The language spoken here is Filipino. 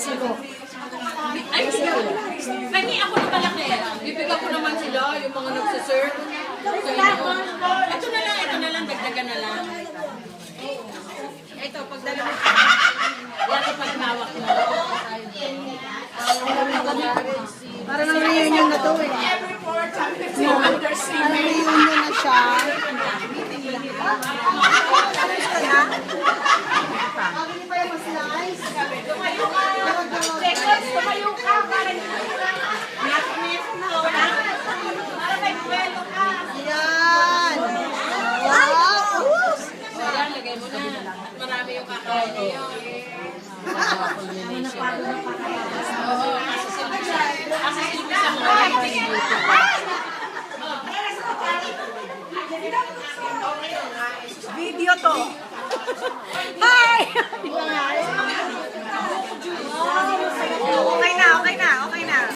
Mexico. Ay, kani ako na malaki. Bibigyan ko naman sila, yung mga nagsiserve. Ito na lang, dagdagan na lang. Ito, pagdala mo. Yan ang paghawak mo. Parang ang reunion na to eh. Parang reunion na siya. Tumayo ka, para may buwelo ka. Ayan. Wow! Ayan, lagay mo na. Marami yung kakain niyo. Kasi silbi sa mga Video to. Hi!